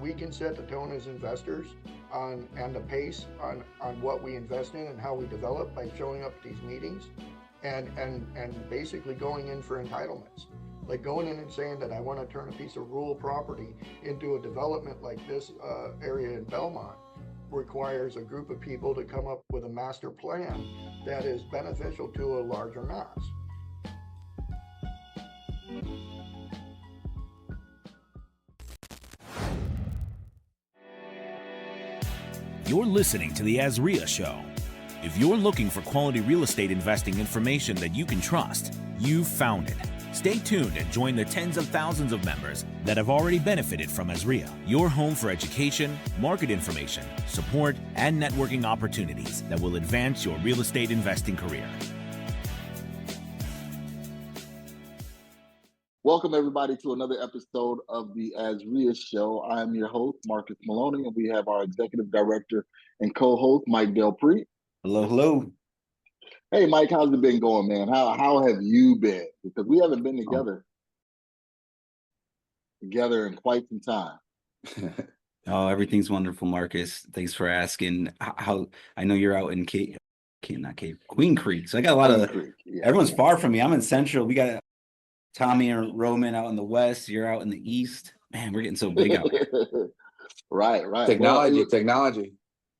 we can set the tone as investors and the pace on what we invest in and how we develop by showing up at these meetings and basically going in for entitlements. Like going in and saying that I want to turn a piece of rural property into a development like this area in Belmont requires a group of people to come up with a master plan that is beneficial to a larger mass. You're listening to the AZREIA Show. If you're looking for quality real estate investing information that you can trust, you've found it. Stay tuned and join the tens of thousands of members that have already benefited from AZREIA, your home for education, market information, support, and networking opportunities that will advance your real estate investing career. Welcome, everybody, to another episode of the AZREIA Show. I'm your host, Marcus Maloney, and we have our executive director and co-host, Mike Prete. Hello, hello. Hey, Mike, how's it been going, man? How have you been? Because we haven't been together in quite some time. Oh, everything's wonderful, Marcus. Thanks for asking. How I know you're out in Queen Creek. So I got a lot of everyone's far from me. I'm in Central. We got Tommy and Roman out in the west. You're out in the east. Man, we're getting so big out here. Right. Technology.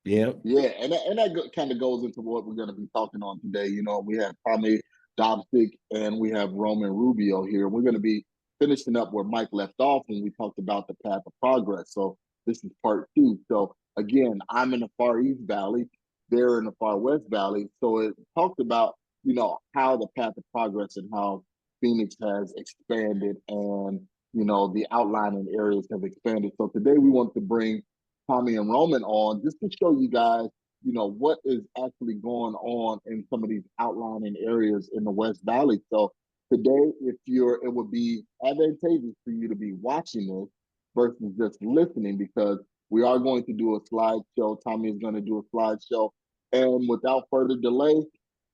Yep. Yeah, and that kind of goes into what we're going to be talking on today. You know, we have Tommy Dobstick and we have Roman Rubio here. We're going to be finishing up where Mike left off when we talked about the path of progress. So this is part 2. So again, I'm in the Far East Valley. They're in the Far West Valley. So it talked about, you know, how the path of progress and how Phoenix has expanded and, you know, the outlining areas have expanded. So today we want to bring Tommy and Roman on just to show you guys, you know, what is actually going on in some of these outlining areas in the West Valley. So today, it would be advantageous for you to be watching this versus just listening, because we are going to do a slideshow. Tommy is going to do a slideshow. And without further delay,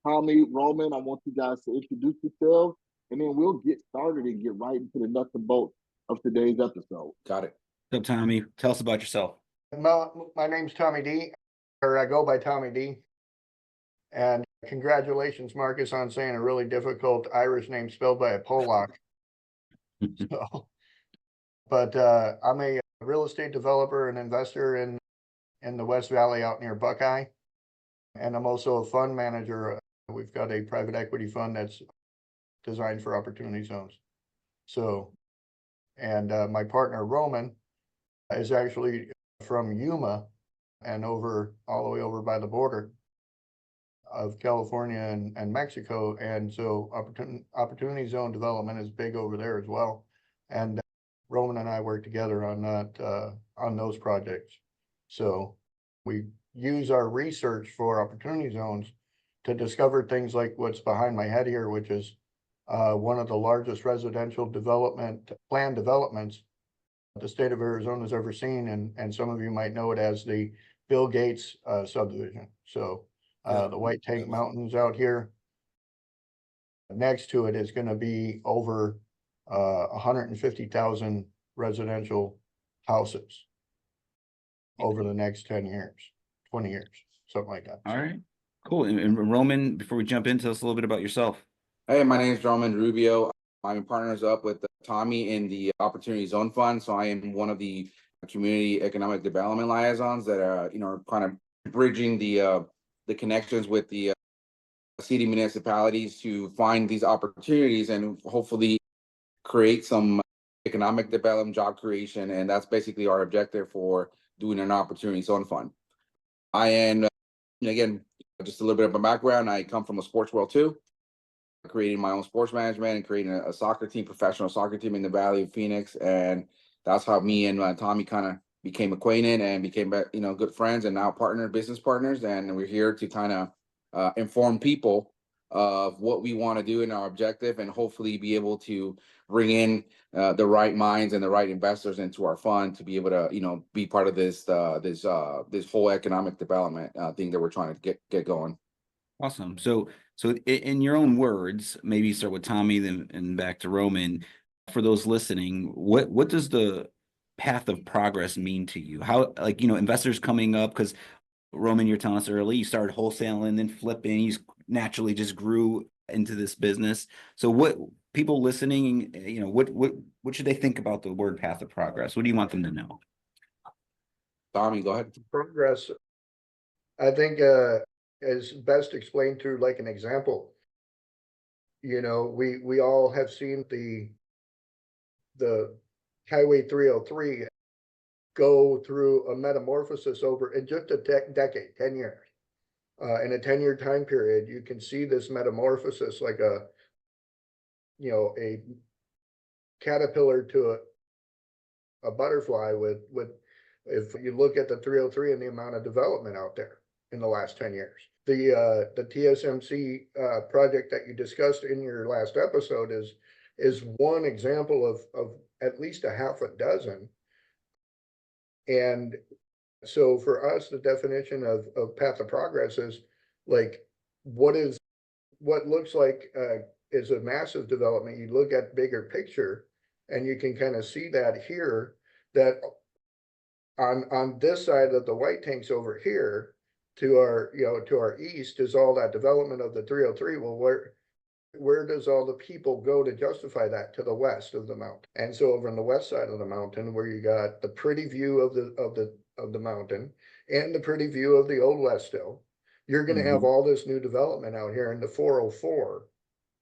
Tommy, Roman, I want you guys to introduce yourselves, and then we'll get started and get right into the nuts and bolts of today's episode. Got it. So Tommy, tell us about yourself. My name's Tommy D, or I go by Tommy D. And congratulations, Marcus, on saying a really difficult Irish name spelled by a Polak. But I'm a real estate developer and investor in the West Valley out near Buckeye. And I'm also a fund manager. We've got a private equity fund that's designed for opportunity zones. So, and my partner, Roman, is actually from Yuma and all the way over by the border of California and Mexico. And so opportunity zone development is big over there as well. And Roman and I work together on that, on those projects. So we use our research for opportunity zones to discover things like what's behind my head here, which is one of the largest residential planned developments the state of Arizona has ever seen, and some of you might know it as the Bill Gates subdivision. So the White Tank Mountains out here, next to it is going to be over 150,000 residential houses over the next 10 years, 20 years, something like that. All right, cool. And Roman, before we jump in, tell us a little bit about yourself. Hey, my name is Roman Rubio. I'm partners up with Tommy in the Opportunity Zone Fund. So I am one of the community economic development liaisons that are, kind of bridging the connections with the city municipalities to find these opportunities and hopefully create some economic development, job creation. And that's basically our objective for doing an Opportunity Zone Fund. I am, again, just a little bit of a background. I come from a sports world too. Creating my own sports management and creating a soccer team, professional soccer team in the Valley of Phoenix. And that's how me and Tommy kind of became acquainted and became, good friends and now business partners. And we're here to kind of inform people of what we want to do in our objective and hopefully be able to bring in the right minds and the right investors into our fund to be able to, be part of this whole economic development thing that we're trying to get going. Awesome. So in your own words, maybe start with Tommy, then and back to Roman. For those listening, what does the path of progress mean to you? How, like, investors coming up, because Roman, you're telling us early, you started wholesaling, then flipping, you naturally just grew into this business. So what people listening, what should they think about the word path of progress? What do you want them to know? Tommy, go ahead. Progress, I think, is best explained through like an example. We all have seen the Highway 303 go through a metamorphosis over in just a decade, 10 years. In a 10-year time period, you can see this metamorphosis like a caterpillar to a butterfly with if you look at the 303 and the amount of development out there in the last 10 years. The TSMC project that you discussed in your last episode is one example of at least a half a dozen. And so for us, the definition of path of progress is like what looks like is a massive development. You look at bigger picture and you can kind of see that here, that on this side of the white tanks over here to our east is all that development of the 303. Well, where does all the people go to justify that? To the west of the mountain. And so over on the west side of the mountain, where you got the pretty view of the mountain and the pretty view of the old West still, you're going to have all this new development out here. And the 404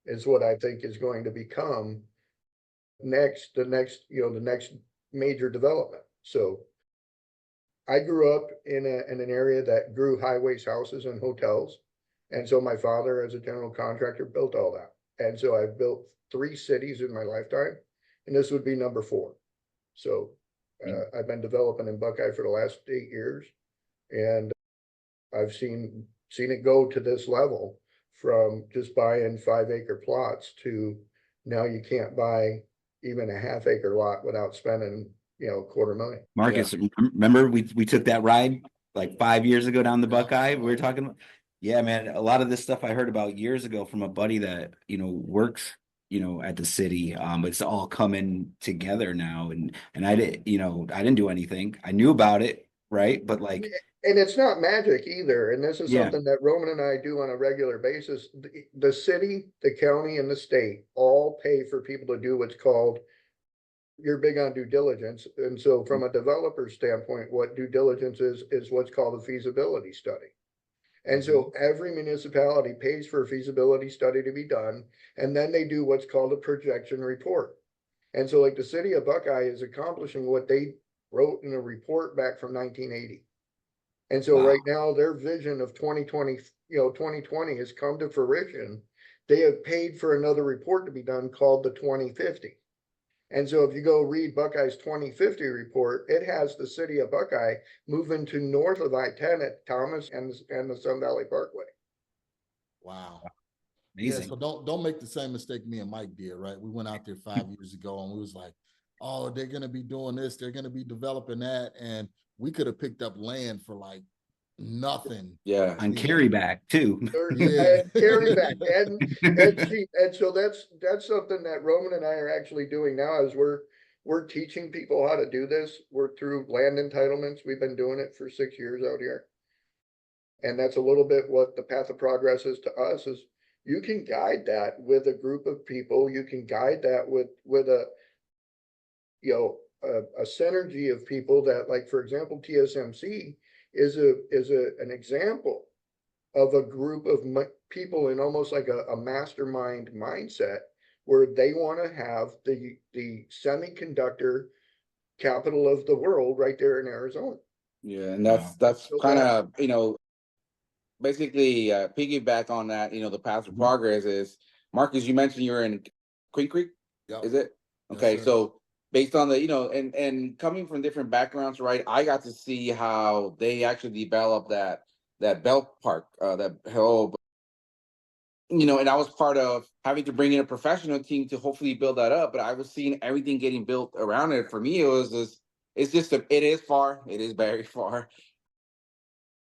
is what I think is going to become the next major development. So I grew up in an area that grew highways, houses, and hotels. And so my father, as a general contractor, built all that. And so I've built 3 cities in my lifetime, and this would be number 4. So I've been developing in Buckeye for the last 8 years, and I've seen it go to this level from just buying 5-acre plots to now you can't buy even a half-acre lot without spending $250,000. Marcus, remember we took that ride like 5 years ago down the Buckeye? We were talking about, yeah, man, a lot of this stuff I heard about years ago from a buddy that, works, at the city. It's all coming together now. And I didn't do anything. I knew about it, right? But like, and it's not magic either. And this is Yeah. something that Roman and I do on a regular basis. The city, the county, and the state all pay for people to do what's called, you're big on due diligence. And so from a developer standpoint, what due diligence is what's called a feasibility study. And so every municipality pays for a feasibility study to be done, and then they do what's called a projection report. And so like the city of Buckeye is accomplishing what they wrote in a report back from 1980. And so right now their vision of 2020 has come to fruition. They have paid for another report to be done called the 2050. And so if you go read Buckeye's 2050 report, it has the city of Buckeye moving to north of I-10 at Thomas and the Sun Valley Parkway. Wow. amazing. Yeah, so don't make the same mistake me and Mike did, right? We went out there 5 years ago and we was like, oh, they're going to be doing this. They're going to be developing that. And we could have picked up land for like nothing. Yeah. On carryback too. Yeah. Carry back. And so that's something that Roman and I are actually doing now is we're teaching people how to do this. We're through land entitlements. We've been doing it for 6 years out here. And that's a little bit what the path of progress is to us is you can guide that with a group of people. You can guide that with a synergy of people that, like, for example, TSMC is an example of a group of people in almost like a mastermind mindset where they want to have the semiconductor capital of the world right there in Arizona. Yeah, and that's kind of, basically piggyback on that, the path of progress is, Marcus, you mentioned you're in Queen Creek, Yep. is it? Yes, Okay, sir. so based on the, and coming from different backgrounds, right, I got to see how they actually developed that belt park, that whole, and I was part of having to bring in a professional team to hopefully build that up, but I was seeing everything getting built around it. For me, it is far, it is very far.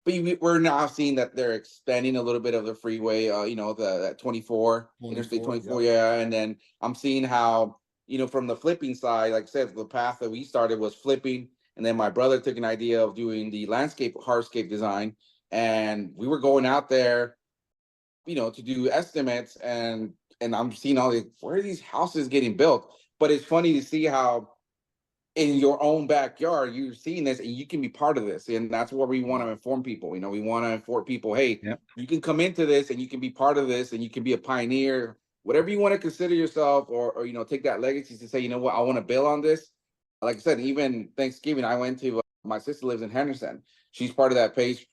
But we're now seeing that they're expanding a little bit of the freeway, that 24, Interstate 24, yep. yeah. And then I'm seeing how from the flipping side, like I said, the path that we started was flipping. And then my brother took an idea of doing the landscape hardscape design. And we were going out there, to do estimates, and I'm seeing all the, where are these houses getting built? But it's funny to see how in your own backyard, you're seeing this and you can be part of this. And that's what we want to inform people. We want to inform people, hey, Yep. you can come into this and you can be part of this and you can be a pioneer, whatever you want to consider yourself, or take that legacy to say, you know what, I want to build on this. Like I said, even Thanksgiving, I went to, my sister lives in Henderson. She's part of that page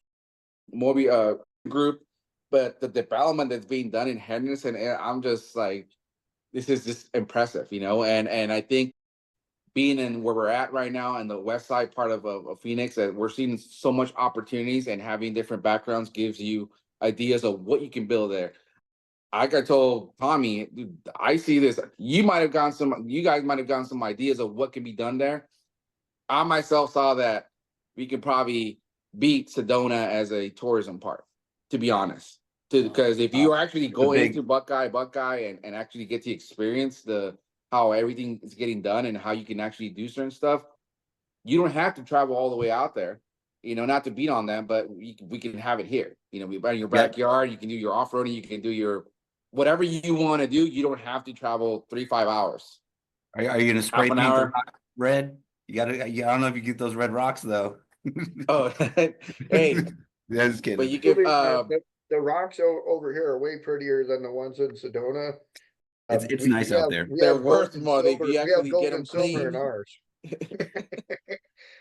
Mobi group, but the development that's being done in Henderson, I'm just like, this is just impressive, and I think being in where we're at right now in the west side part of Phoenix, that we're seeing so much opportunities, and having different backgrounds gives you ideas of what you can build there. Like I told Tommy, dude, I see this. You guys might have gotten some ideas of what can be done there. I myself saw that we could probably beat Sedona as a tourism park, to be honest. Because if you actually go into Buckeye and actually get to experience how everything is getting done and how you can actually do certain stuff, you don't have to travel all the way out there, not to beat on them, but we can have it here. We in your backyard, you can do your off-roading, you can do your whatever you want to do. You don't have to travel 3-5 hours. Are you gonna spray Half an paint the hour. rock red? I don't know if you get those red rocks though. Oh, hey, Yeah, just but kidding. you can. The rocks over here are way prettier than the ones in Sedona. It's nice out there. They're have worth gold and more if silver. you We have actually gold get them and silver in clean. ours.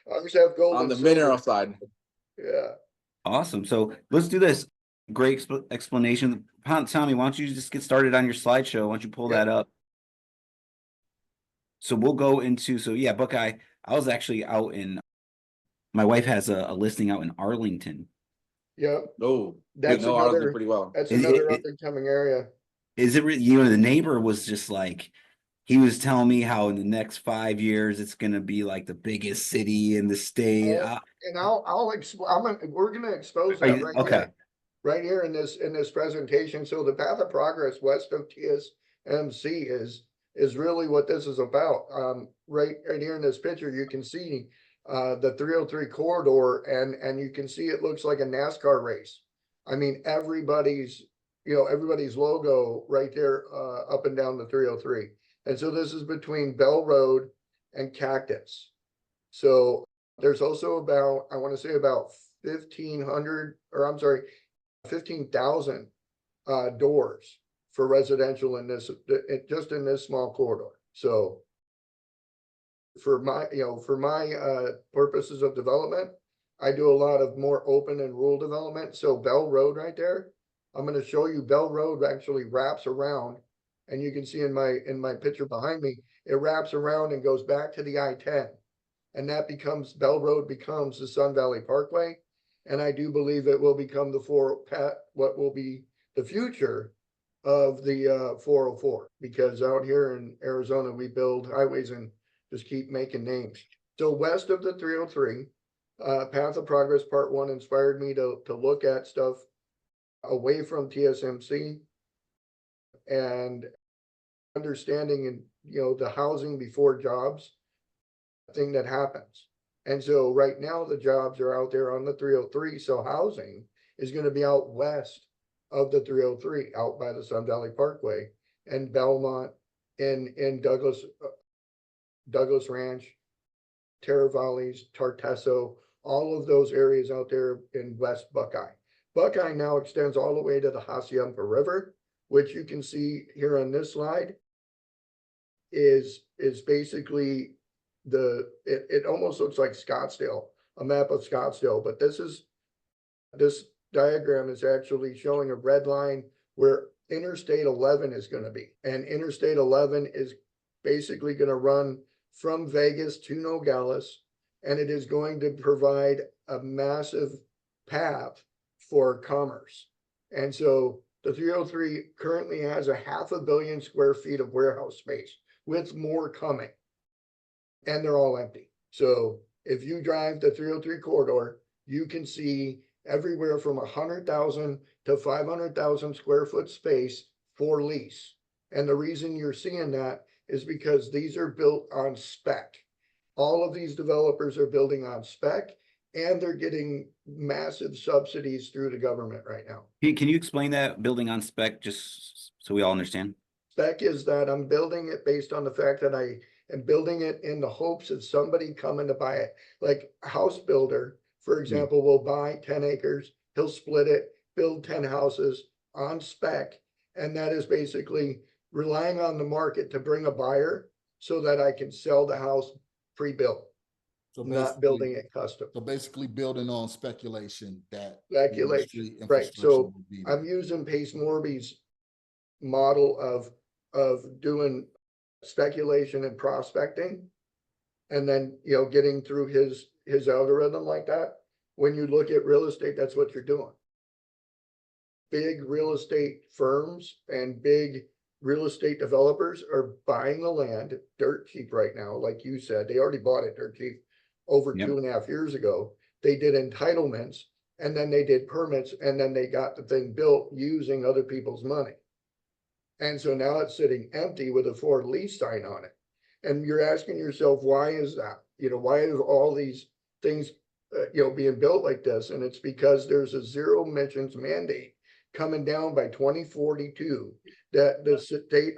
Ours have gold On and the silver. mineral side. Yeah. Awesome. So let's do this. Great explanation. Tommy, why don't you just get started on your slideshow? Why don't you pull that up? So we'll go into, Buckeye. I was actually out my wife has a listing out in Arlington. Yep. Oh, That's Arlington pretty well. That's another up and coming area. Is it really, the neighbor was just like, he was telling me how in the next 5 years, it's going to be like the biggest city in the state. And we're going to expose that right here in this presentation. So the path of progress west of TSMC is really what this is about. Right here in this picture, you can see the 303 corridor, and you can see it looks like a NASCAR race. I mean, everybody's logo right there up and down the 303. And so this is between Bell Road and Cactus. So there's also about 15,000 doors for residential in this, just in this small corridor. So for my purposes of development, I do a lot of more open and rural development. So Bell Road right there, I'm going to show you Bell Road actually wraps around, and you can see in my picture behind me, it wraps around and goes back to the I-10, and Bell Road becomes the Sun Valley Parkway. And I do believe it will become what will be the future of the 404, because out here in Arizona, we build highways and just keep making names. So west of the 303, Path of Progress Part 1 inspired me to look at stuff away from TSMC and understanding the housing before jobs thing that happens. And so right now the jobs are out there on the 303. So housing is going to be out west of the 303, out by the Sun Valley Parkway and Belmont in Douglas Ranch, Terra Valleys, Tartesso, all of those areas out there in West Buckeye. Buckeye now extends all the way to the Hacienda River, which you can see here on this slide is basically it almost looks like Scottsdale, a map of Scottsdale, but this diagram is actually showing a red line where Interstate 11 is going to be. And Interstate 11 is basically going to run from Vegas to Nogales, and it is going to provide a massive path for commerce. And so the 303 currently has 500 million square feet of warehouse space, with more coming, and they're all empty. So if you drive the 303 corridor, you can see everywhere from 100,000 to 500,000 square foot space for lease. And the reason you're seeing that is because these are built on spec. All of these developers are building on spec, and they're getting massive subsidies through the government right now. Can you explain that building on spec, just so we all understand? Spec is that I'm building it based on the fact that I am building it in the hopes of somebody coming to buy it. Like a house builder, for example, will buy 10 acres, he'll split it, build 10 houses on spec. And that is basically relying on the market to bring a buyer so that I can sell the house pre-built, So not building it custom. So basically building on speculation that. Speculation, industry right? infrastructure So will be I'm there. using Pace Morby's model of doing speculation and prospecting, and then, you know, getting through his algorithm like that. When you look at real estate, that's what you're doing. Big real estate firms and big real estate developers are buying the land dirt cheap right now. Like you said, they already bought it dirt cheap over Yep. 2.5 years ago. They did entitlements, and then they did permits, and then they got the thing built using other people's money. And so now it's sitting empty with a for lease sign on it. And you're asking yourself, why is that? You know, why is all these things, you know, being built like this? And it's because there's a zero emissions mandate coming down by 2042 that the state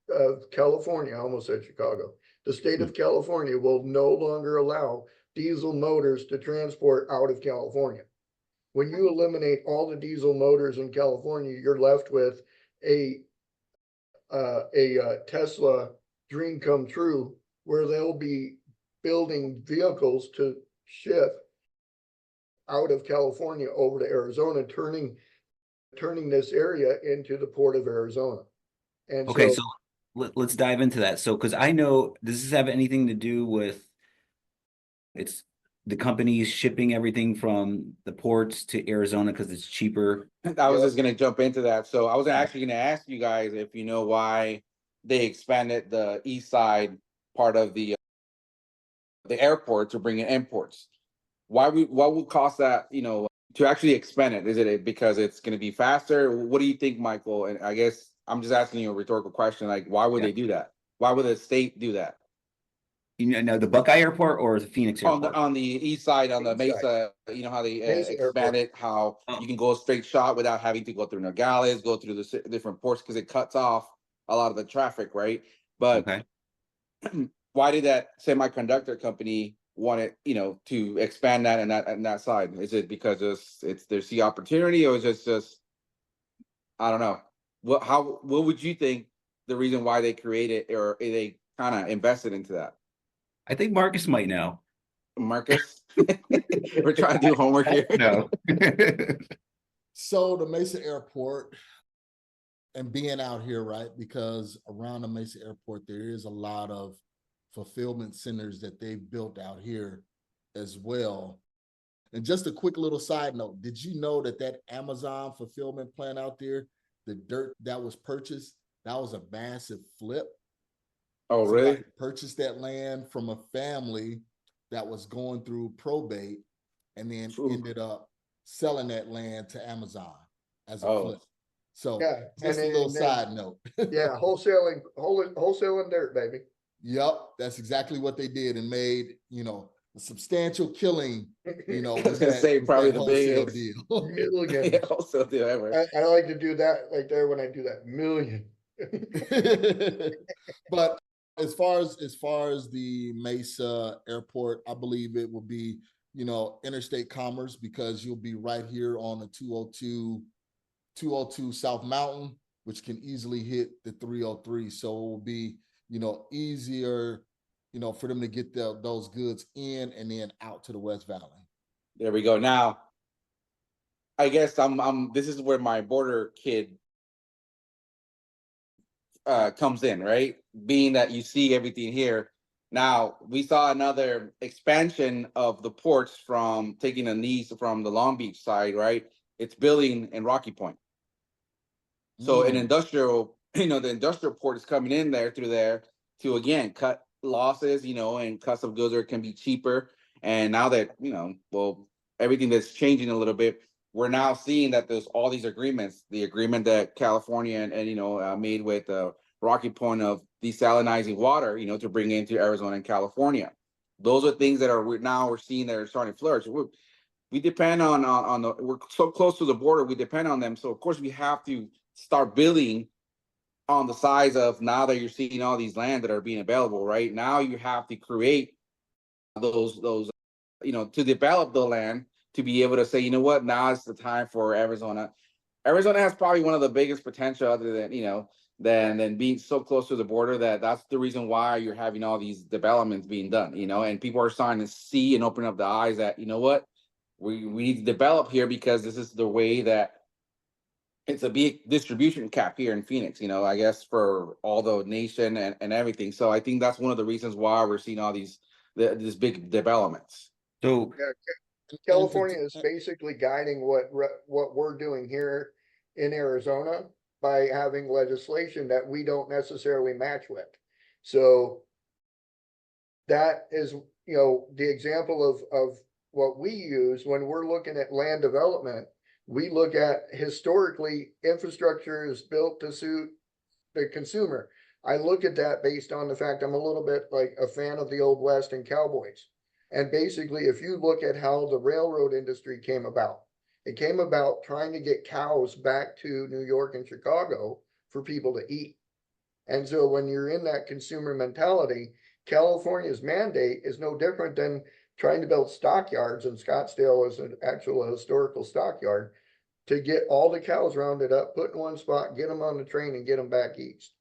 of California, I almost said Chicago, the state of California will no longer allow diesel motors to transport out of California. When you eliminate all the diesel motors in California, you're left with a Tesla dream come true, where they'll be building vehicles to ship out of California over to Arizona, turning this area into the port of Arizona. And Okay, so let's dive into that. So, because I know, does this have anything to do with it's the companies shipping everything from the ports to Arizona because it's cheaper? I was just gonna jump into that. So I was actually gonna ask you guys if you know why they expanded the east side part of the airport to bring in imports. What would cost that, you know, to actually expand it? Is it because it's gonna be faster? What do you think, Michael? And I guess I'm just asking you a rhetorical question, like why would they do that? Why would the state do that? You know, the Buckeye Airport or the Phoenix On Airport? the east side, on the East side. Mesa, you know how they Mesa expanded, how Oh. you can go a straight shot without having to go through Nogales, go through the different ports, because it cuts off a lot of the traffic, right? But Okay. why did that semiconductor company want it, you know, to expand that and that side? Is it because it's there's the opportunity, or is it just I don't know? What would you think the reason why they created or they kind of invested into that? I think Marcus might know. Marcus, we're trying to do homework here. No. So the Mesa Airport and being out here, right? Because around the Mesa Airport, there is a lot of fulfillment centers that they've built out here as well. And just a quick little side note, did you know that Amazon fulfillment plant out there, the dirt that was purchased, that was a massive flip? Oh, Somebody really? purchased that land from a family that was going through probate and then ended up selling that land to Amazon as a flip. So Yeah, just a little side note. Yeah, wholesaling dirt, baby. Yep, that's exactly what they did and made, you know, a substantial killing, you know, I was gonna say probably the wholesale biggest deal. wholesale deal ever. I like to do that like there when I do that million. But as far as the Mesa Airport, I believe it will be, you know, interstate commerce, because you'll be right here on the 202 South Mountain, which can easily hit the 303. So it will be, you know, easier, you know, for them to get those goods in and then out to the West Valley. There we go. Now, I guess I'm this is where my border kid comes in, right? Being that you see everything here. Now, we saw another expansion of the ports from taking a niece from the Long Beach side, right? It's building in Rocky Point. So an industrial, you know, the industrial port is coming in there through there to, again, cut losses, you know, and custom goods can be cheaper. And now that, you know, well, everything that's changing a little bit, we're now seeing that there's all these agreements, the agreement that California and you know, made with Rocky Point of desalinizing water, to bring into Arizona and California. Those are things that we're seeing that are starting to flourish. We depend on we're so close to the border, we depend on them. So of course we have to start building on the size of, now that you're seeing all these land that are being available, right? Now you have to create those to develop the land, to be able to say, you know what, now is the time for Arizona. Arizona has probably one of the biggest potential, other than, than being so close to the border, that's the reason why you're having all these developments being done, and people are starting to see and open up the eyes that, you know what, we need to develop here, because this is the way that it's a big distribution cap here in Phoenix, I guess, for all the nation and everything. So I think that's one of the reasons why we're seeing all these big developments. So Yeah, California is basically guiding what we're doing here in Arizona by having legislation that we don't necessarily match with. So that is, the example of what we use when we're looking at land development. We look at, historically, infrastructure is built to suit the consumer. I look at that based on the fact I'm a little bit like a fan of the Old West and cowboys. And basically, if you look at how the railroad industry came about, it came about trying to get cows back to New York and Chicago for people to eat. And so when you're in that consumer mentality, California's mandate is no different than trying to build stockyards, and Scottsdale is an actual historical stockyard, to get all the cows rounded up, put in one spot, get them on the train and get them back east.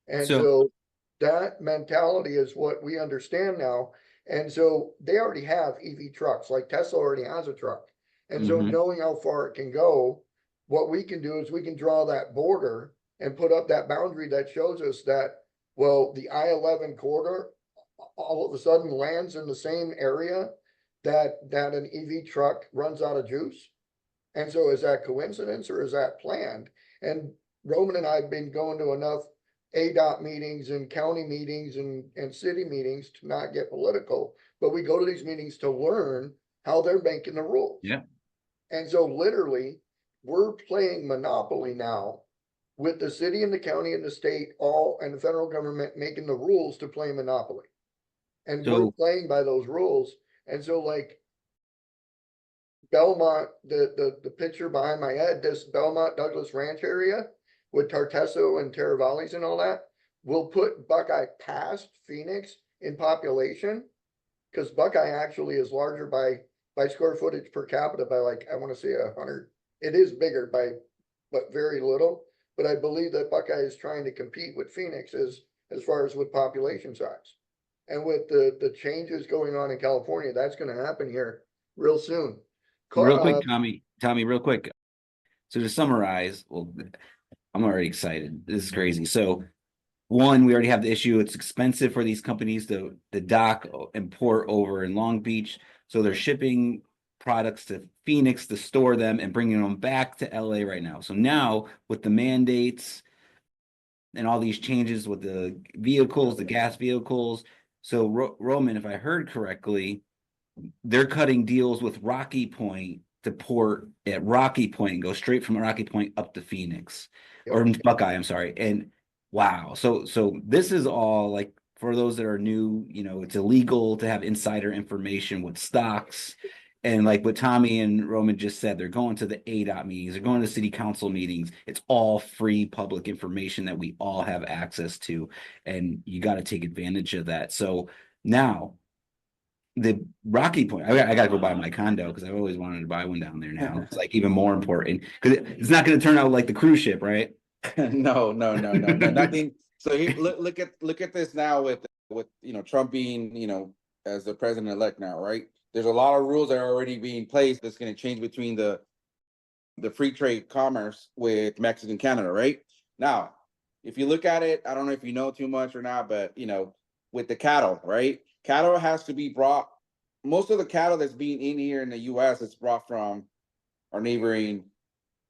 And so that mentality is what we understand now. And so they already have EV trucks, like Tesla already has a truck. And so knowing how far it can go, what we can do is we can draw that border and put up that boundary that shows us that, well, the I-11 corridor all of a sudden lands in the same area that an EV truck runs out of juice. And so is that coincidence or is that planned? And Roman and I have been going to enough ADOT meetings and county meetings and city meetings to not get political, but we go to these meetings to learn how they're making the rules. Yeah. And so literally we're playing Monopoly now with the city and the county and the state and the federal government making the rules to play Monopoly. And we're playing by those rules. And so like Belmont, the picture behind my head, this Belmont Douglas Ranch area with Tartesso and Terra Valleys and all that, will put Buckeye past Phoenix in population, because Buckeye actually is larger by square footage per capita by, like, I want to say 100. It is bigger but very little. But I believe that Buckeye is trying to compete with Phoenix as far as with population size. And with the changes going on in California, that's going to happen here real soon. Real quick, Tommy, real quick. So to summarize, well, I'm already excited. This is crazy. So one, we already have the issue. It's expensive for these companies to dock and port over in Long Beach. So they're shipping products to Phoenix to store them and bringing them back to LA right now. So now with the mandates and all these changes with the vehicles, the gas vehicles. So Roman, if I heard correctly, they're cutting deals with Rocky Point to port at Rocky Point and go straight from Rocky Point up to Phoenix or Buckeye, I'm sorry. And wow. So this is all, like, for those that are new, it's illegal to have insider information with stocks. And like what Tommy and Roman just said, they're going to the ADOT meetings, they're going to city council meetings. It's all free public information that we all have access to. And you got to take advantage of that. So now the Rocky Point, I got to go buy my condo because I've always wanted to buy one down there now. It's like even more important because it's not going to turn out like the cruise ship, right? No, nothing. So here, look at this now with Trump being as the president-elect now, right? There's a lot of rules that are already being placed that's going to change between the free trade commerce with Mexico and Canada, right? Now, if you look at it, I don't know if you know too much or not, but with the cattle, right? Cattle has to be brought. Most of the cattle that's being in here in the U.S. is brought from our neighboring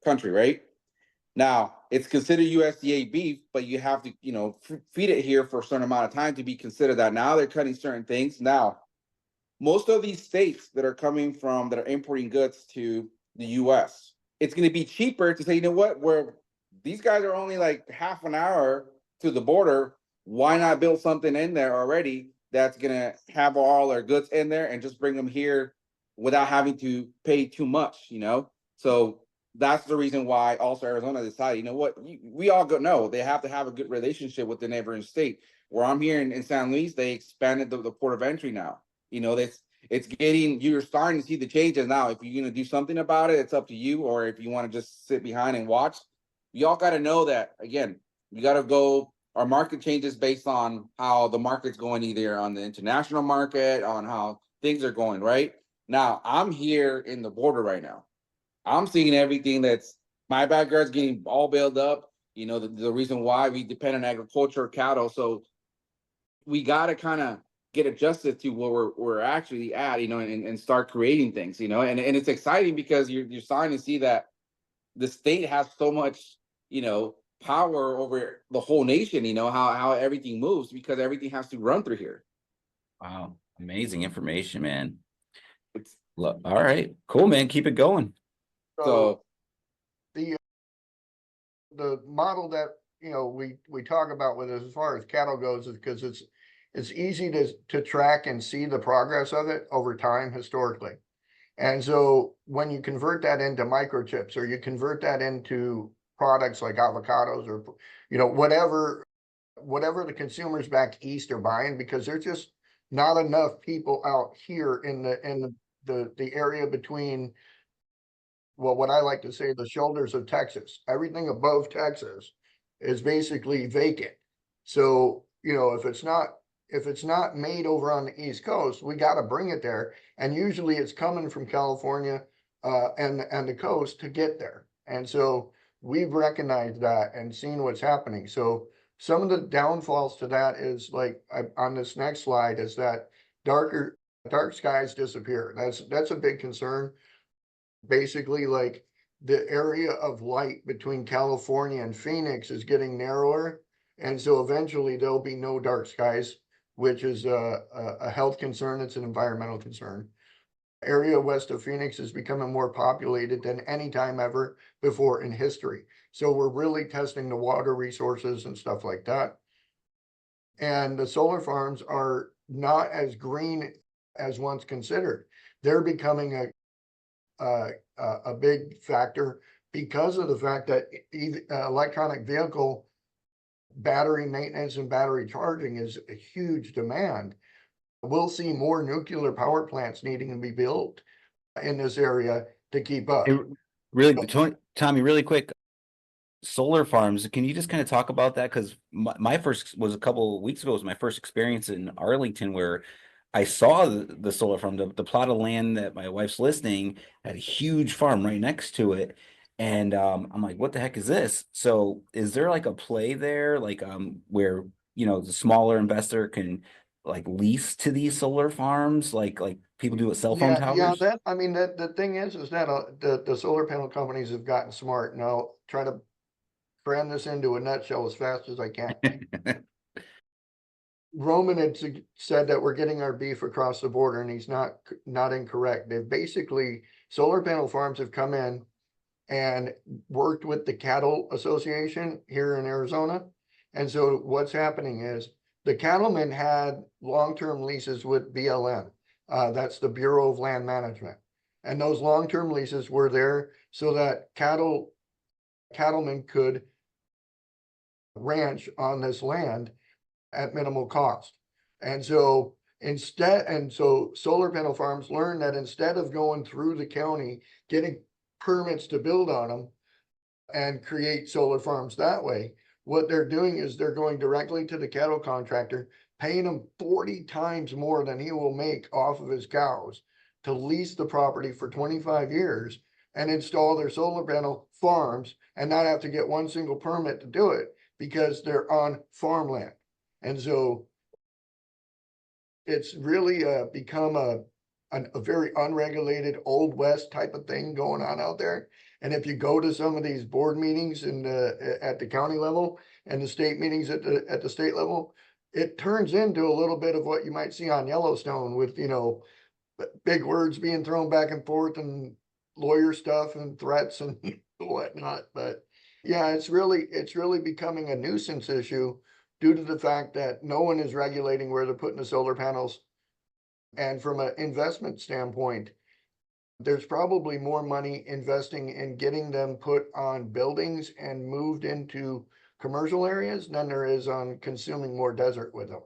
country, right? Now, it's considered USDA beef, but you have to, feed it here for a certain amount of time to be considered that. Now they're cutting certain things. Now, most of these states that are importing goods to the US, it's going to be cheaper to say, you know what, where these guys are only like half an hour to the border, why not build something in there already that's gonna have all our goods in there and just bring them here without having to pay too much, you know? So that's the reason why also Arizona decided, you know what, we all know they have to have a good relationship with the neighboring state. Where I'm here in San Luis, they expanded the port of entry now. You know, it's getting, you're starting to see the changes now. If you're gonna do something about it, it's up to you, or if you want to just sit behind and watch, you all got to know that, again, you got to go, our market changes based on how the market's going, either on the international market, on how things are going, right? Now, I'm here in the border right now. I'm seeing everything that's, my backyard's getting all built up. You know, the reason why we depend on agriculture, cattle. So we got to kind of get adjusted to where we're actually at, you know, and start creating things, you know, and it's exciting because you're starting to see that the state has so much, you know, power over the whole nation, you know, how everything moves, because everything has to run through here. Wow, amazing information, man. It's All right, cool, man. Keep it going. so the model that, you know, we talk about with as far as cattle goes is because it's easy to track and see the progress of it over time historically. And so when you convert that into microchips, or you convert that into products like avocados, or, you know, whatever the consumers back east are buying, because there's just not enough people out here in the area between, well, what I like to say, the shoulders of Texas. Everything above Texas is basically vacant. So, you know, if it's not made over on the East Coast, we got to bring it there. And usually it's coming from California and the coast to get there. And so we've recognized that and seen what's happening. So some of the downfalls to that is, like on this next slide, is that dark skies disappear. That's a big concern. Basically, like, the area of light between California and Phoenix is getting narrower. And so eventually there'll be no dark skies, which is a health concern. It's an environmental concern. Area west of Phoenix is becoming more populated than any time ever before in history. So we're really testing the water resources and stuff like that. And the solar farms are not as green as once considered. They're becoming a big factor because of the fact that electronic vehicle battery maintenance and battery charging is a huge demand. We'll see more nuclear power plants needing to be built in this area to keep up. Really, Tommy, really quick. Solar farms, can you just kind of talk about that? Because my first was a couple of weeks ago, was my first experience in Arlington, where I saw the solar farm, the plot of land that my wife's listing had a huge farm right next to it. And I'm like, what the heck is this? So is there like a play there, like where, you know, the smaller investor can like lease to these solar farms, like people do with cell phone towers? Yeah, the thing is that the solar panel companies have gotten smart. And I'll try to cram this into a nutshell as fast as I can. Roman had said that we're getting our beef across the border, and he's not incorrect. They've basically, solar panel farms have come in and worked with the Cattle Association here in Arizona. And so what's happening is the cattlemen had long-term leases with BLM. That's the Bureau of Land Management. And those long-term leases were there so that cattlemen could ranch on this land at minimal cost. And so solar panel farms learned that instead of going through the county, getting permits to build on them and create solar farms that way, what they're doing is they're going directly to the cattle contractor, paying him 40 times more than he will make off of his cows to lease the property for 25 years and install their solar panel farms and not have to get one single permit to do it because they're on farmland. And so it's really become a very unregulated Old West type of thing going on out there. And if you go to some of these board meetings at the county level and the state meetings at the state level, it turns into a little bit of what you might see on Yellowstone with, you know, big words being thrown back and forth and lawyer stuff and threats and whatnot. But yeah, it's really becoming a nuisance issue due to the fact that no one is regulating where they're putting the solar panels. And from an investment standpoint, there's probably more money investing in getting them put on buildings and moved into commercial areas than there is on consuming more desert with them.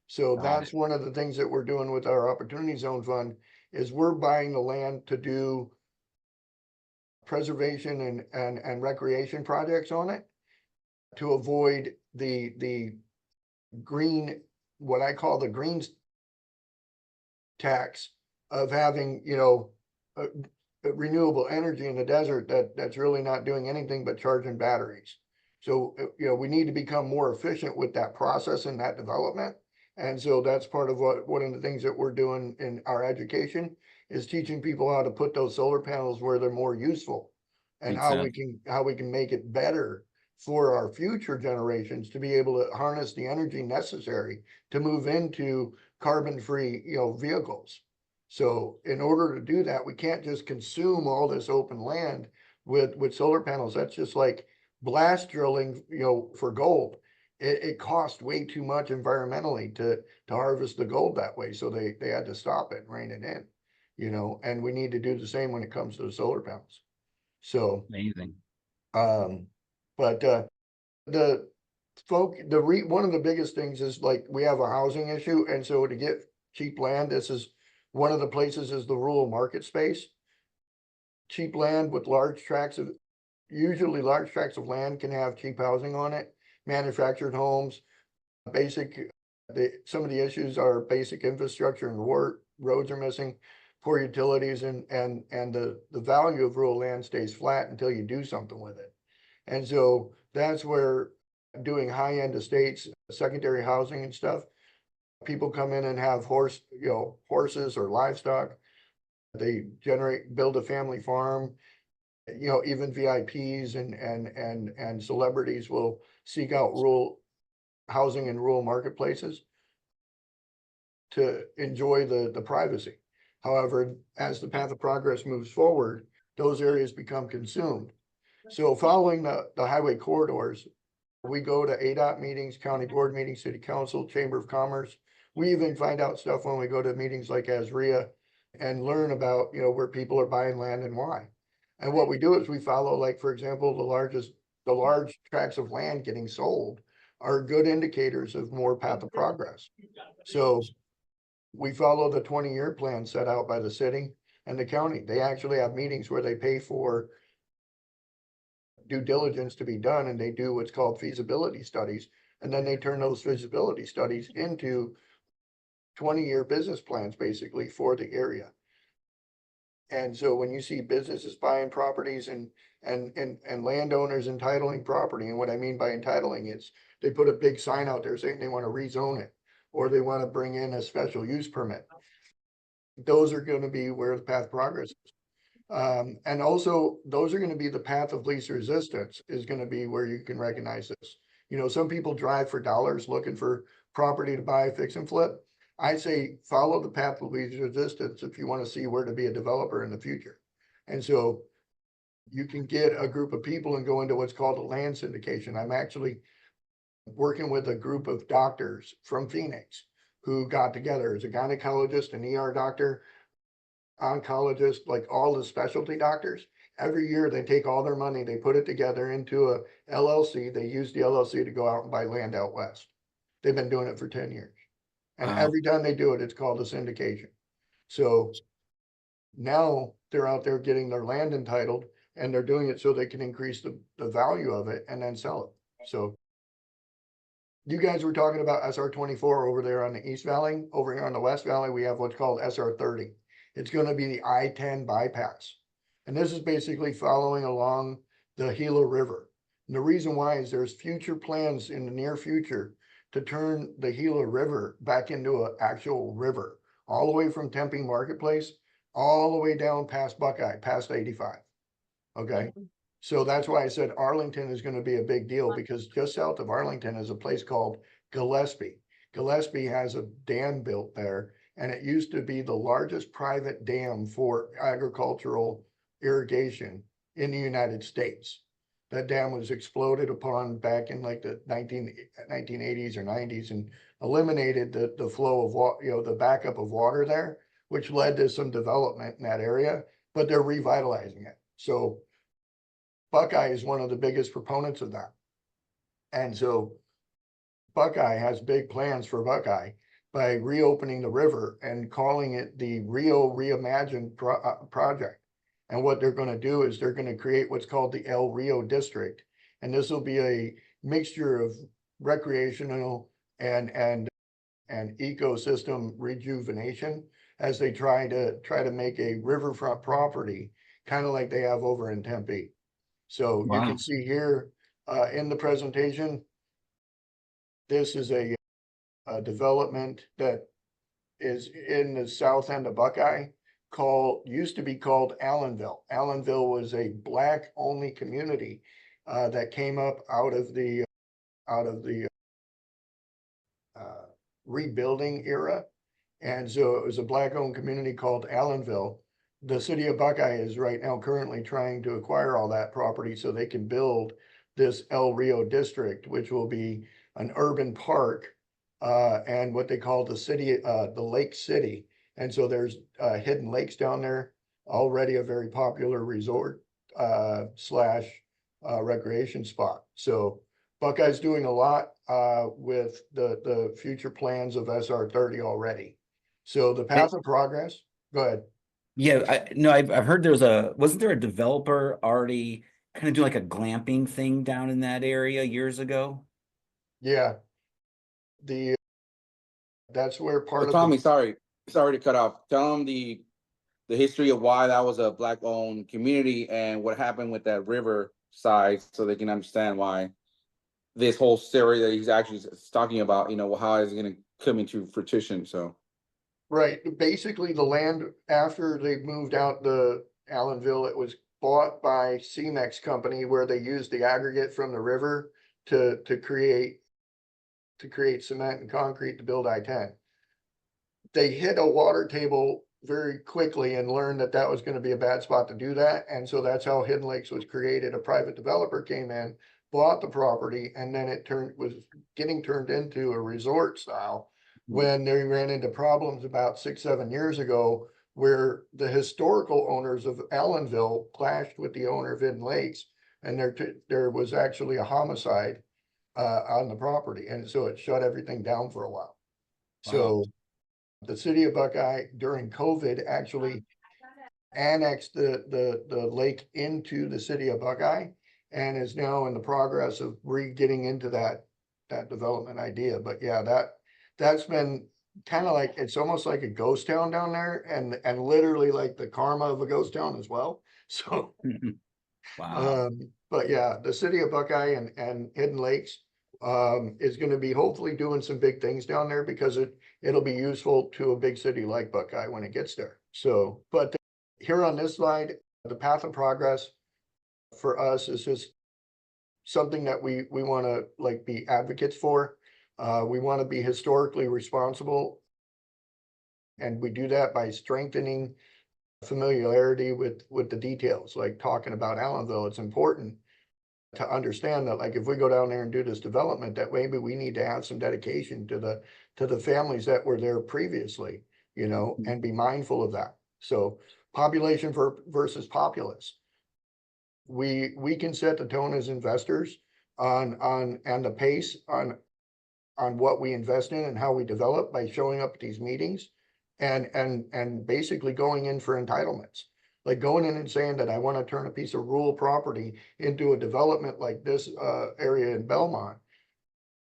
So Got that's it. one of the things that we're doing with our Opportunity Zone Fund is we're buying the land to do preservation and recreation projects on it to avoid the green, what I call the green tax of having, renewable energy in the desert that's really not doing anything but charging batteries. So, we need to become more efficient with that process and that development. And so that's part of one of the things that we're doing in our education is teaching people how to put those solar panels where they're more useful and Makes how sense. we can make it better for our future generations to be able to harness the energy necessary to move into carbon-free, vehicles. So in order to do that, we can't just consume all this open land with solar panels. That's just like blast drilling, for gold. It cost way too much environmentally to harvest the gold that way. So they had to stop it and rein it in, and we need to do the same when it comes to the solar panels. So, Amazing. but the one of the biggest things is like we have a housing issue, and so to get cheap land, this is one of the places is the rural market space. Cheap land with usually large tracts of land can have cheap housing on it, manufactured homes, some of the issues are basic infrastructure and roads are missing, poor utilities and the value of rural land stays flat until you do something with it. And so that's where doing high-end estates, secondary housing and stuff, people come in and have horses or livestock. They build a family farm, even VIPs and celebrities will seek out rural housing in rural marketplaces to enjoy the privacy. However, as the path of progress moves forward, those areas become consumed. So following the highway corridors, we go to ADOT meetings, county board meetings, city council, chamber of commerce. We even find out stuff when we go to meetings like AZREIA and learn about, where people are buying land and why. And what we do is we follow, like, for example, the large tracts of land getting sold are good indicators of more path of progress. So we follow the 20-year plan set out by the city and the county. They actually have meetings where they pay for due diligence to be done, and they do what's called feasibility studies. And then they turn those feasibility studies into 20-year business plans, basically, for the area. And so when you see businesses buying properties and landowners entitling property, and what I mean by entitling is they put a big sign out there saying they want to rezone it, or they want to bring in a special use permit. Those are going to be where the path of progress is. And also those are going to be the path of least resistance is going to be where you can recognize this. Some people drive for dollars looking for property to buy, fix and flip. I say follow the path of least resistance if you want to see where to be a developer in the future. And so you can get a group of people and go into what's called a land syndication. I'm actually working with a group of doctors from Phoenix who got together as a gynecologist, an ER doctor, oncologist, like all the specialty doctors. Every year they take all their money, they put it together into a LLC. They use the LLC to go out and buy land out west. They've been doing it for 10 years. And every time they do it, it's called a syndication. So now they're out there getting their land entitled, and they're doing it so they can increase the value of it and then sell it. So you guys were talking about SR24 over there on the East Valley. Over here on the West Valley, we have what's called SR30. It's going to be the I-10 bypass. And this is basically following along the Gila River. And the reason why is there's future plans in the near future to turn the Gila River back into an actual river, all the way from Tempe Marketplace, all the way down past Buckeye, past 85. Okay. So that's why I said Arlington is going to be a big deal, because just south of Arlington is a place called Gillespie. Gillespie has a dam built there, and it used to be the largest private dam for agricultural irrigation in the United States. That dam was exploded upon back in like the 1980s or 90s and eliminated the flow of water, you know, the backup of water there, which led to some development in that area, but they're revitalizing it. So Buckeye is one of the biggest proponents of that. And so Buckeye has big plans for Buckeye by reopening the river and calling it the Reimagined project. And what they're going to do is they're going to create what's called the El Rio District. And this will be a mixture of recreational and ecosystem rejuvenation as they try to make a riverfront property, kind of like they have over in Tempe. So you Wow. can see here in the presentation, this is a development that is in the south end of Buckeye, used to be called Allenville. Allenville was a Black only community that came up out of the rebuilding era. And so it was a Black owned community called Allenville. The city of Buckeye is right now currently trying to acquire all that property so they can build this El Rio district, which will be an urban park and what they call the city, the Lake City. And so there's hidden lakes down there, already a very popular resort slash recreation spot. So Buckeye's doing a lot with the future plans of SR30 already. So the path of progress, go ahead. Yeah, I've heard wasn't there a developer already kind of doing like a glamping thing down in that area years ago? Yeah. That's where part of Tommy, sorry to cut off. Tell them the history of why that was a Black owned community and what happened with that river side, so they can understand why this whole story that he's actually talking about, you know, how is it going to come into fruition. So right, basically the land after they moved out the Allenville, it was bought by Cemex company where they used the aggregate from the river to create cement and concrete to build I-10. They hit a water table very quickly and learned that that was going to be a bad spot to do that. And so that's how Hidden Lakes was created. A private developer came in, bought the property, and then it was getting turned into a resort style when they ran into problems about 6-7 years ago, where the historical owners of Allenville clashed with the owner of Hidden Lakes, and there was actually a homicide on the property, and so it shut everything down for a while. Wow. So the city of Buckeye during COVID actually annexed the lake into the city of Buckeye and is now in the progress of getting into that development idea. But yeah, that's been kind of like, it's almost like a ghost town down there, and literally like the karma of a ghost town as well. So Wow. but yeah, the city of Buckeye and Hidden Lakes is going to be hopefully doing some big things down there because it'll be useful to a big city like Buckeye when it gets there. So, but here on this slide, the path of progress for us is just something that we want to like be advocates for. We want to be historically responsible, and we do that by strengthening familiarity with the details. Like talking about Allenville, it's important to understand that, like, if we go down there and do this development, that maybe we need to have some dedication to the families that were there previously, you know, and be mindful of that. So population versus populace. We can set the tone as investors on the pace on what we invest in and how we develop by showing up at these meetings and basically going in for entitlements. Like going in and saying that I want to turn a piece of rural property into a development like this area in Belmont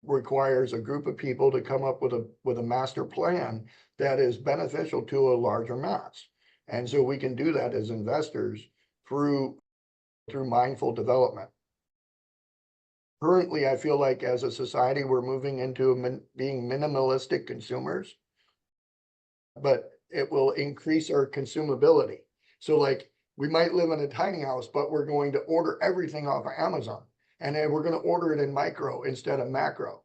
requires a group of people to come up with a master plan that is beneficial to a larger mass. And so we can do that as investors through mindful development. Currently, I feel like as a society, we're moving into being minimalistic consumers, but it will increase our consumability. So like we might live in a tiny house, but we're going to order everything off of Amazon, and then we're going to order it in micro instead of macro.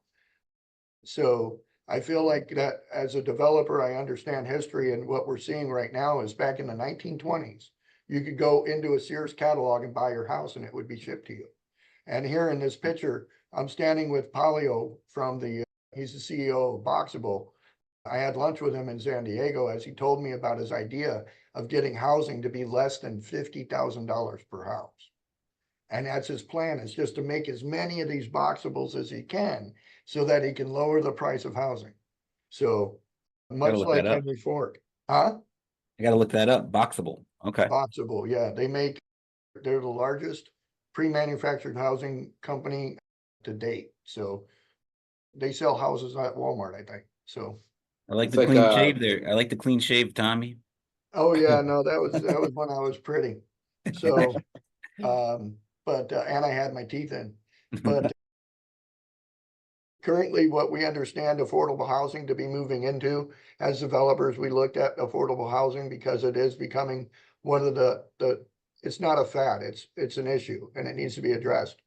So I feel like that as a developer, I understand history, and what we're seeing right now is back in the 1920s, you could go into a Sears catalog and buy your house and it would be shipped to you. And here in this picture, I'm standing with Polio from he's the CEO of Boxable. I had lunch with him in San Diego as he told me about his idea of getting housing to be less than $50,000 per house. And that's his plan, is just to make as many of these boxables as he can so that he can lower the price of housing. So much look like that up. Henry Ford. Huh? I gotta look that up. Boxable. Okay. Boxable, yeah. They're the largest pre-manufactured housing company to date. So they sell houses at Walmart, I think. So I like It's the like, clean shave there. I like the clean shave, Tommy. oh yeah, no, that was when I was pretty. So but and I had my teeth in. But currently what we understand affordable housing to be moving into, as developers, we looked at affordable housing because it is becoming one of the it's not a fad, it's an issue and it needs to be addressed.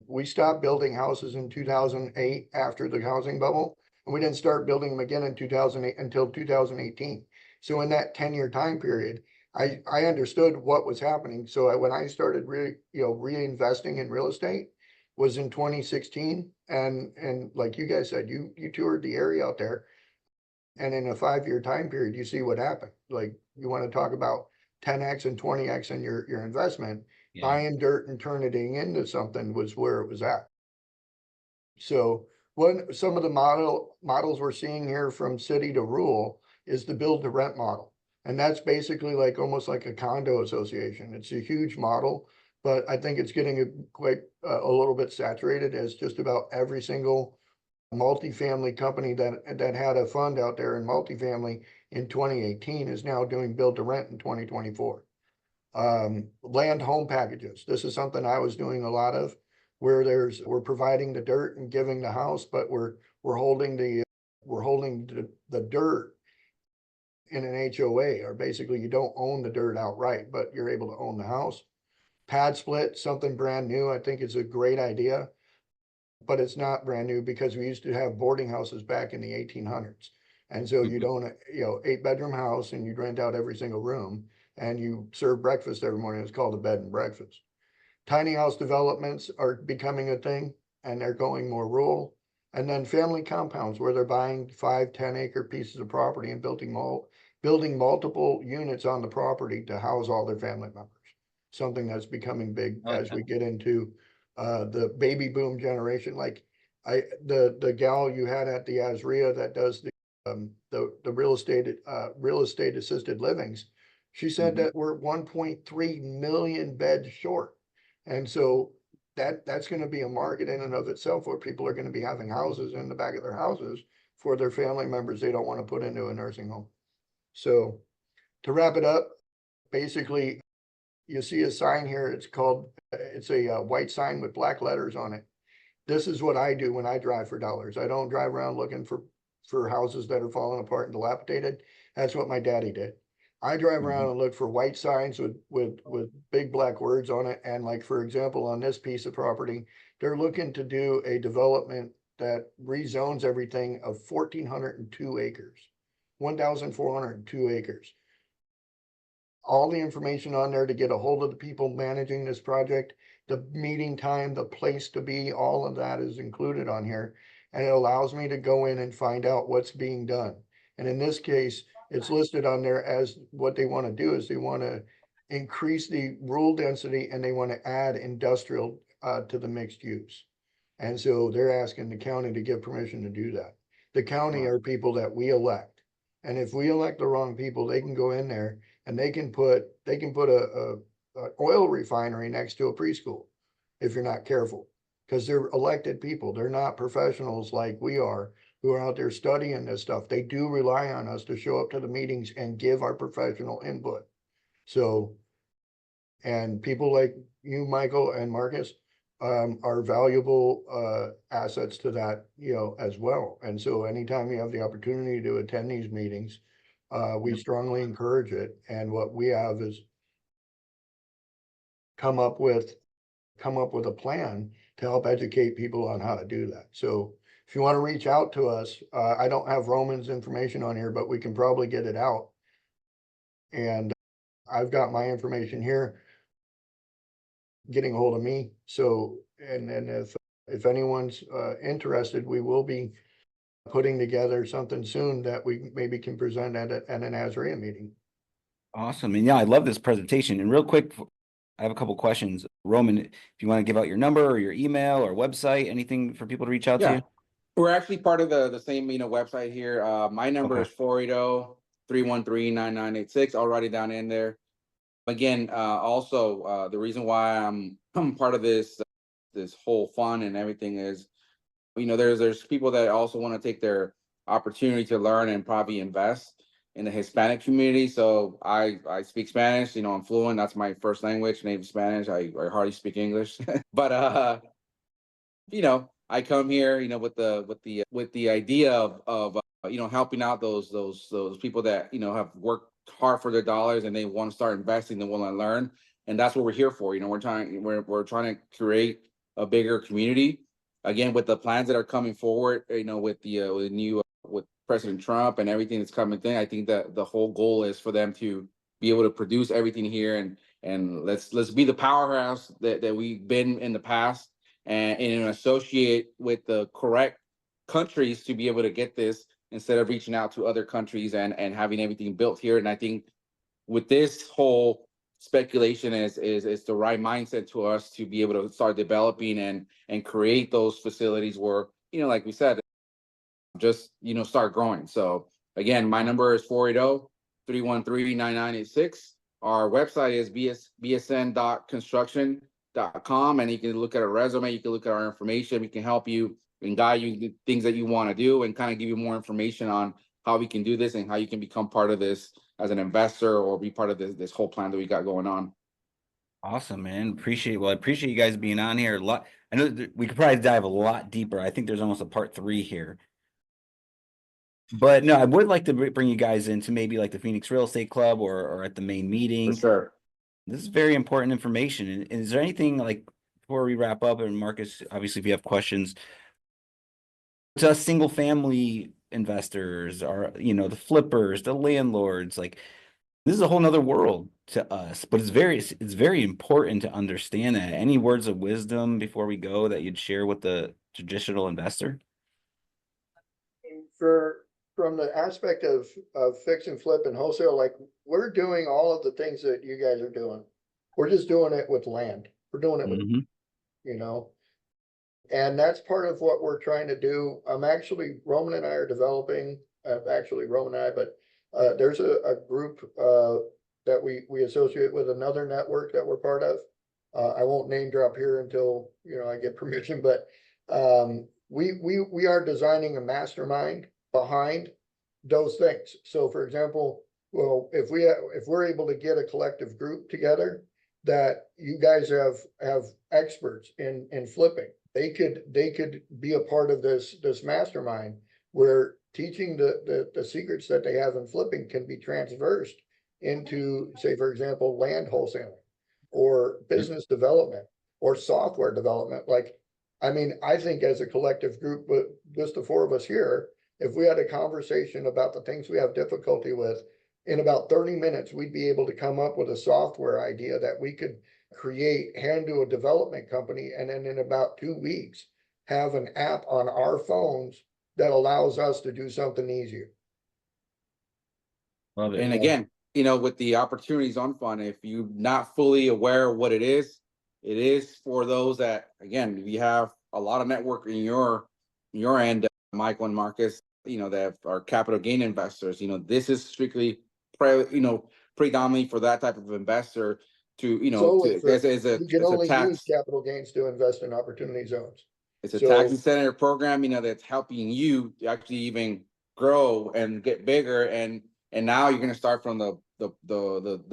We stopped building houses in 2008 after the housing bubble, and we didn't start building them again in 2008 until 2018. So in that 10-year time period, I understood what was happening. So when I started reinvesting in real estate was in 2016. And like you guys said, you toured the area out there, and in a 5-year time period, you see what happened. Like, you want to talk about 10x and 20x in your investment, Yeah. buying dirt and turning it into something was where it was at. So some of the models we're seeing here from city to rural is the build to rent model. And that's basically like almost like a condo association. It's a huge model, but I think it's getting quite a little bit saturated, as just about every single multifamily company that had a fund out there in multifamily in 2018 is now doing build to rent in 2024. Land home packages. This is something I was doing a lot of, where we're providing the dirt and giving the house, but we're holding the dirt in an HOA, or basically you don't own the dirt outright, but you're able to own the house. Pad split, something brand new. I think it's a great idea, but it's not brand new because we used to have boarding houses back in the 1800s. And so you'd own a 8-bedroom house and you'd rent out every single room and you serve breakfast every morning. It's called a bed and breakfast. Tiny house developments are becoming a thing, and they're going more rural. And then family compounds, where they're buying 5-10 acre pieces of property and building multiple units on the property to house all their family members. Something that's becoming big as we get into the baby boom generation. Like the gal you had at the AZREIA that does the real estate assisted livings, she said that we're 1.3 million beds short. And so that's going to be a market in and of itself, where people are going to be having houses in the back of their houses for their family members they don't want to put into a nursing home. So to wrap it up, basically, you see a sign here. It's a white sign with black letters on it. This is what I do when I drive for dollars. I don't drive around looking for houses that are falling apart and dilapidated. That's what my daddy did. I drive around and look for white signs with big black words on it. And like, for example, on this piece of property, they're looking to do a development that rezones everything of 1,402 acres, 1,402 acres. All the information on there to get a hold of the people managing this project, the meeting time, the place to be, all of that is included on here. And it allows me to go in and find out what's being done. And in this case, it's listed on there as what they want to do is they want to increase the rural density and they want to add industrial to the mixed use. And so they're asking the county to give permission to do that. The county are people that we elect. And if we elect the wrong people, they can go in there and they can put a oil refinery next to a preschool if you're not careful, because they're elected people. They're not professionals like we are, who are out there studying this stuff. They do rely on us to show up to the meetings and give our professional input. So, and people like you, Michael and Marcus, are valuable assets to that, as well. And so anytime you have the opportunity to attend these meetings, we strongly encourage it. And what we have is come up with a plan to help educate people on how to do that. So if you want to reach out to us, I don't have Roman's information on here, but we can probably get it out. And I've got my information here. getting a hold of me. So, and if anyone's interested, we will be putting together something soon that we maybe can present at an AZREIA meeting. Awesome. And yeah, I love this presentation. And real quick, I have a couple questions. Roman, if you want to give out your number or your email or website, anything for people to reach out to you? We're actually part of the same, website here. My number is 480-313-9986. I'll write it down in there. Again, also, the reason why I'm part of this whole fund and everything is, there's people that also want to take their opportunity to learn and probably invest in the Hispanic community. So I speak Spanish, I'm fluent. That's my first language, native Spanish. I hardly speak English, but I come here, with the idea of helping out those people that have worked hard for their dollars and they want to start investing, they want to learn, and that's what we're here for. We're trying to create a bigger community. Again, with the plans that are coming forward, with the new with President Trump and everything that's coming thing, I think that the whole goal is for them to be able to produce everything here and let's be the powerhouse that we've been in the past, and associate with the correct countries to be able to get this instead of reaching out to other countries and having everything built here. And I think with this whole speculation is the right mindset to us to be able to start developing and create those facilities where, like we said, just, start growing. So again, my number is 480-313-9986. Our website is bsn.construction.com, and you can look at our resume, you can look at our information, we can help you and guide you the things that you want to do and kind of give you more information on how we can do this and how you can become part of this as an investor or be part of this whole plan that we got going on. Awesome, man. I appreciate you guys being on here a lot. I know we could probably dive a lot deeper. I think there's almost a part 3 here. But no, I would like to bring you guys into maybe like the Phoenix Real Estate Club or at the main meeting. For sure. This is very important information. And is there anything, like, before we wrap up, and Marcus, obviously, if you have questions, to us single family investors or, the flippers, the landlords, like, this is a whole nother world to us, but it's very important to understand that. Any words of wisdom before we go that you'd share with the traditional investor? From the aspect of fix and flip and wholesale, like, we're doing all of the things that you guys are doing. We're just doing it with land. We're doing it with, and that's part of what we're trying to do. Roman and I are developing, Roman and I, but there's a group that we associate with another network that we're part of. I won't name drop here until, I get permission, but we are designing a mastermind behind those things. So for example, well, if we're able to get a collective group together that you guys have experts in flipping, they could be a part of this mastermind where teaching the secrets that they have in flipping can be transversed into, say, for example, land wholesaling or business development or software development. Like, I mean, I think as a collective group, but just the 4 of us here, if we had a conversation about the things we have difficulty with, in about 30 minutes, we'd be able to come up with a software idea that we could create, hand to a development company, and then in about 2 weeks, have an app on our phones that allows us to do something easier. Love it. And again, with the opportunities on fund, if you're not fully aware of what it is for those that, again, we have a lot of network in your end, Michael and Marcus, that are capital gain investors. This is strictly predominantly for that type of investor to, you can only use capital gains to invest in opportunity zones. It's a tax incentive program, that's helping you to actually even grow and get bigger. And now you're going to start from the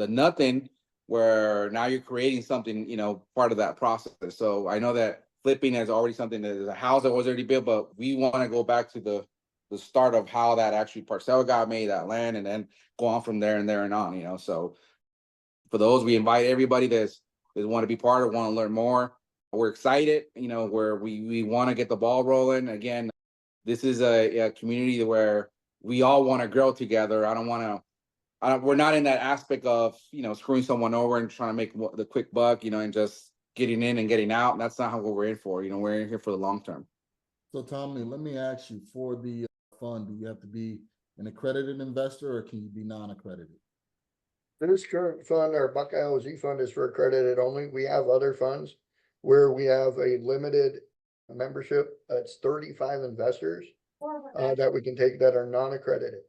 nothing, where now you're creating something, part of that process. So I know that flipping is already something that is a house that was already built, but we want to go back to the start of how that actually parcel got made, that land, and then go on from there and on, So for those, we invite everybody that want to be part of, want to learn more. We're excited, where we want to get the ball rolling. Again, this is a community where we all want to grow together. We're not in that aspect of, screwing someone over and trying to make the quick buck, and just getting in and getting out. That's not what we're in for. We're in here for the long term. So Tommy, let me ask you, for the fund, do you have to be an accredited investor or can you be non-accredited? This current fund, our Buckeye OZ fund, is for accredited only. We have other funds where we have a limited membership. It's 35 investors that we can take that are non-accredited.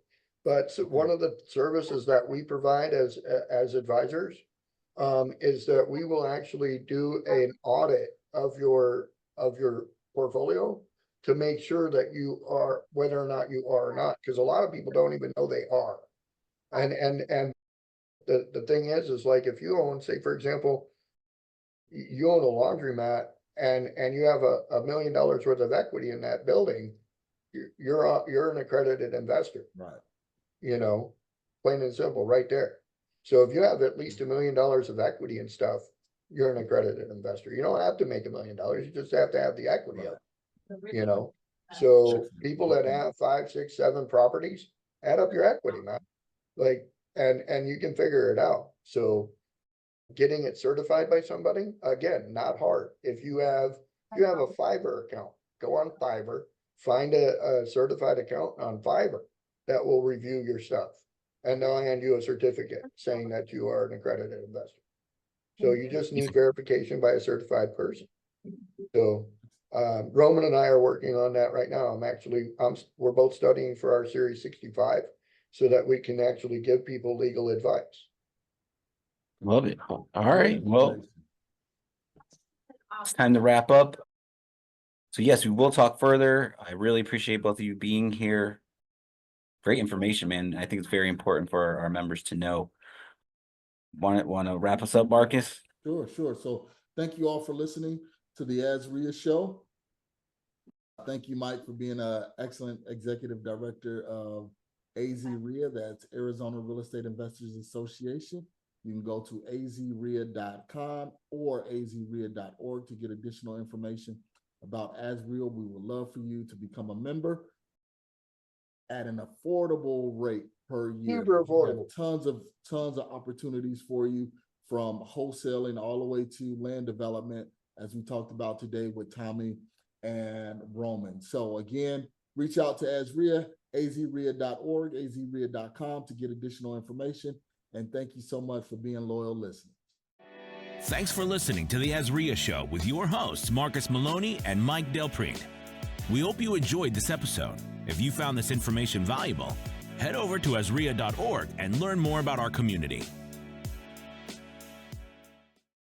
But one of the services that we provide as advisors is that we will actually do an audit of your portfolio to make sure that you are, whether or not you are or not, because a lot of people don't even know they are. And the thing is like, if you own, say, for example, you own a laundromat and you have $1 million worth of equity in that building, you're an accredited investor. Right. Plain and simple, right there. So if you have at least $1 million of equity and stuff, you're an accredited investor. You don't have to make $1 million. You just have to have the equity of it. So people that have 5, 6, 7 properties, add up your equity, man. Like, and you can figure it out. So getting it certified by somebody, again, not hard. If you have a Fiverr account, go on Fiverr, find a certified account on Fiverr that will review your stuff. And they'll hand you a certificate saying that you are an accredited investor. So you just need verification by a certified person. So Roman and I are working on that right now. We're both studying for our Series 65 so that we can actually give people legal advice. Love it. All right. Well, it's time to wrap up. So yes, we will talk further. I really appreciate both of you being here. Great information, man. I think it's very important for our members to know. Want to wrap us up, Marcus? Sure. So thank you all for listening to the AZREIA Show. Thank you, Mike, for being an excellent executive director of AZREIA. That's Arizona Real Estate Investors Association. You can go to azreia.com or azreia.org to get additional information about AZREIA. We would love for you to become a member at an affordable rate per year. Super affordable. We have tons of opportunities for you, from wholesaling all the way to land development, as we talked about today with Tommy and Roman. So again, reach out to AZREIA, azreia.org, azreia.com to get additional information. And thank you so much for being loyal listeners. Thanks for listening to the AZREIA Show with your hosts, Marcus Maloney and Mike Del Prete. We hope you enjoyed this episode. If you found this information valuable, head over to AZREIA.org and learn more about our community.